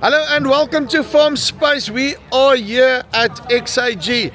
Hello and welcome to Farmspace. We are here at XAG,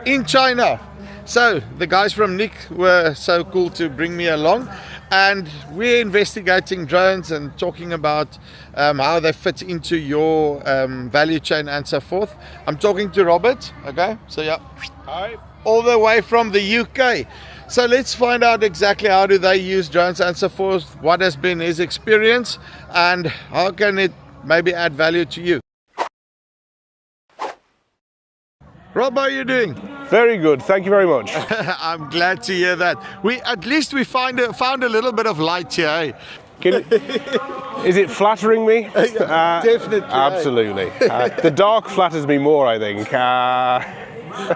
in China. So the guys from Nick were so cool to bring me along, and we're investigating drones and talking about how they fit into your value chain and so forth. I'm talking to Robert. Okay, so yeah, hi, all the way from the UK. So let's find out exactly how do they use drones and so forth, what has been his experience, and how can it maybe add value to you. Rob, how are you doing? Very good, thank you very much. I'm glad to hear that. At least we found a little bit of light here. Eh? Is it flattering me? Definitely. Absolutely. The dark flatters me more, I think.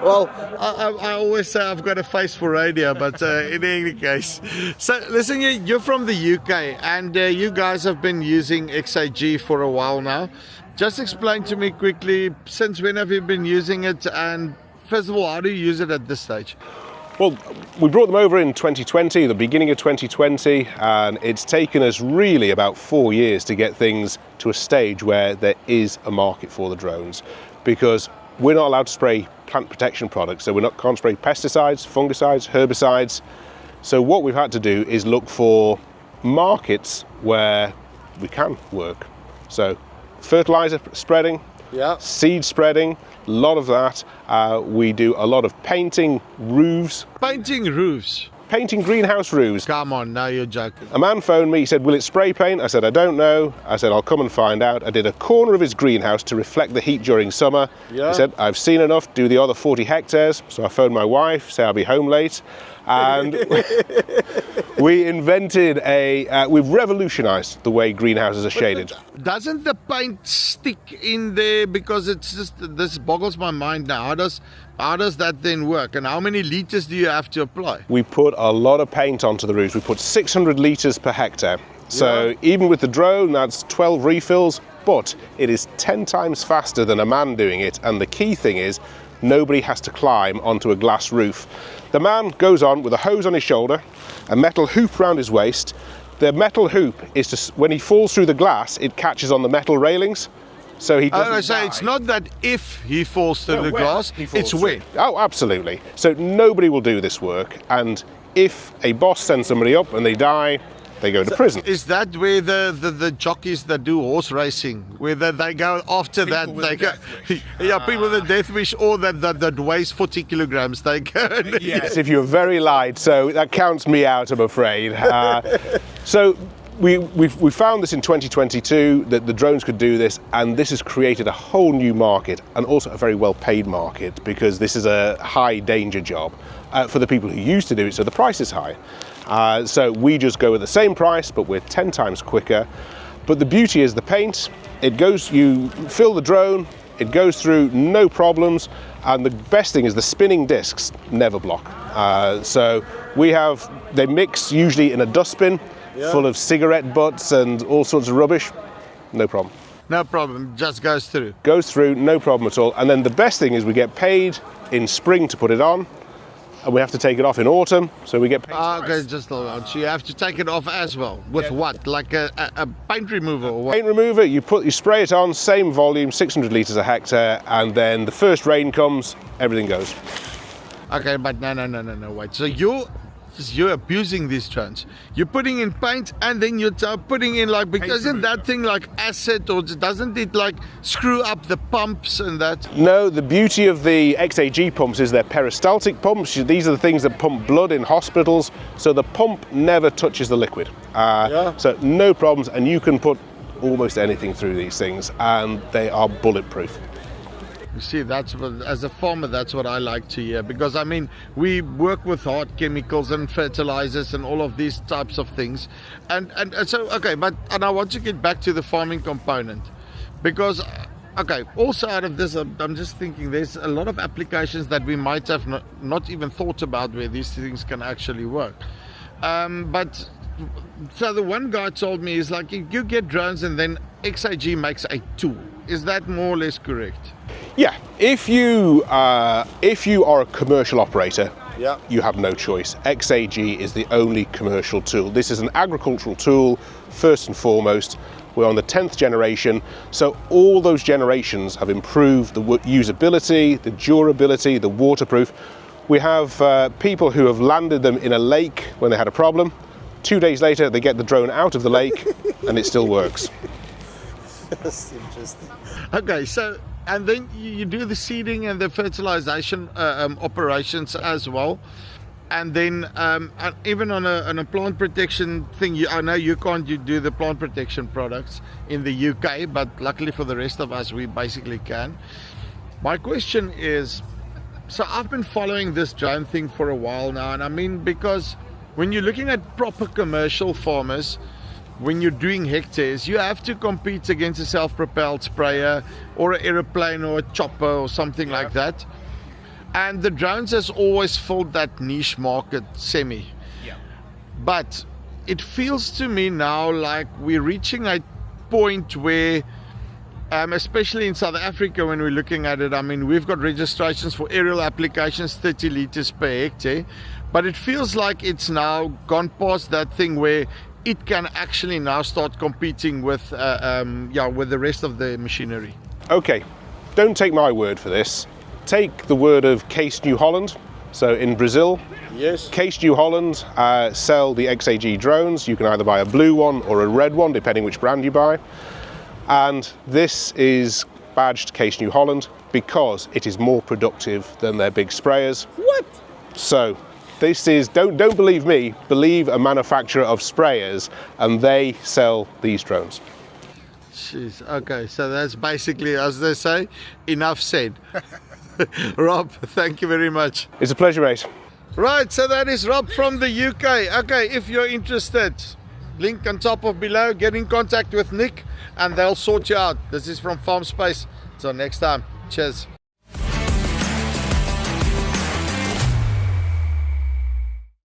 Well, I always say I've got a face for radio, but in any case. So listen, you're from the UK, and you guys have been using XAG for a while now. Just explain to me quickly, since when have you been using it, and first of all, how do you use it at this stage? Well, we brought them over in 2020, the beginning of 2020, and it's taken us really about 4 years to get things to a stage where there is a market for the drones, because we're not allowed to spray plant protection products, so can't spray pesticides, fungicides, herbicides. So what we've had to do is look for markets where we can work. So fertilizer spreading, seed spreading, a lot of that. We do a lot of painting roofs. Painting roofs? Painting greenhouse roofs. Come on, now you're joking. A man phoned me, he said, will it spray paint? I said, I don't know. I said, I'll come and find out. I did a corner of his greenhouse to reflect the heat during summer. He said, I've seen enough, do the other 40 hectares. So I phoned my wife, say I'll be home late. And we've revolutionized the way greenhouses are shaded. Doesn't the paint stick in there? Because it's just, this boggles my mind now. How does that then work? And how many liters do you have to apply? We put a lot of paint onto the roofs. We put 600 liters per hectare. So even with the drone, that's 12 refills, but it is 10 times faster than a man doing it. And the key thing is, nobody has to climb onto a glass roof. The man goes on with a hose on his shoulder, a metal hoop around his waist. The metal hoop is to, when he falls through the glass, it catches on the metal railings. So he doesn't die. It's not that if he falls through the glass, it's when. Oh, absolutely. So nobody will do this work. And if a boss sends somebody up and they die, they go to prison. Is that where the jockeys that do horse racing, where they go after people that, they go, people with a death wish, or that weighs 40 kilograms, they go. Yes, if you're very light, so that counts me out, I'm afraid. So we found this in 2022, that the drones could do this, and this has created a whole new market, and also a very well-paid market, because this is a high-danger job for the people who used to do it, so the price is high. So we just go with the same price, but we're 10 times quicker. But the beauty is the paint, you fill the drone, it goes through no problems, and the best thing is the spinning discs never block. So they mix usually in a dustbin full of cigarette butts and all sorts of rubbish, no problem. No problem, just goes through. Goes through, no problem at all. And then the best thing is we get paid in spring to put it on, and we have to take it off in autumn, so we get paid. Okay, just hold on. So you have to take it off as well. With what? Like a paint remover or what? Paint remover, you spray it on, same volume, 600 litres a hectare, and then the first rain comes, everything goes. Okay, but no, wait. So you're abusing these drones. You're putting in paint, and then you're putting in because isn't that thing like acid, or doesn't it screw up the pumps and that? No, the beauty of the XAG pumps is they're peristaltic pumps. These are the things that pump blood in hospitals, so the pump never touches the liquid. So no problems, and you can put almost anything through these things, and they are bulletproof. You see, as a farmer, that's what I like to hear, because I mean, we work with hard chemicals and fertilizers and all of these types of things, and so okay, but I want to get back to the farming component, because also out of this, I'm just thinking there's a lot of applications that we might have not even thought about where these things can actually work. But so the one guy told me is you get drones and then XAG makes a tool. Is that more or less correct? Yeah, if you are a commercial operator, you have no choice. XAG is the only commercial tool. This is an agricultural tool, first and foremost. We're on the 10th generation. So all those generations have improved the usability, the durability, the waterproof. We have people who have landed them in a lake when they had a problem. 2 days later, they get the drone out of the lake and it still works. That's interesting. Okay, so, and then you do the seeding and the fertilization operations as well. And then even on a plant protection thing, I know you can't do the plant protection products in the UK, but luckily for the rest of us, we basically can. My question is, so I've been following this drone thing for a while now, and I mean, because when you're looking at proper commercial farmers, when you're doing hectares, you have to compete against a self-propelled sprayer or an aeroplane or a chopper or something like that. And the drones has always filled that niche market semi. Yeah. But it feels to me now like we're reaching a point where, especially in South Africa when we're looking at it, I mean, we've got registrations for aerial applications 30 liters per hectare, but it feels like it's now gone past that thing where it can actually now start competing with with the rest of the machinery. Okay, don't take my word for this. Take the word of Case New Holland. So in Brazil, yes, Case New Holland sell the XAG drones. You can either buy a blue one or a red one, depending which brand you buy. And this is badged Case New Holland because it is more productive than their big sprayers. What? So this is, don't believe me, believe a manufacturer of sprayers, and they sell these drones. Jeez, okay, so that's basically, as they say, enough said. Rob, thank you very much. It's a pleasure, mate. Right, so that is Rob from the UK. Okay, if you're interested, link on top of below, get in contact with Nick and they'll sort you out. This is from Farmspace. Till next time, cheers.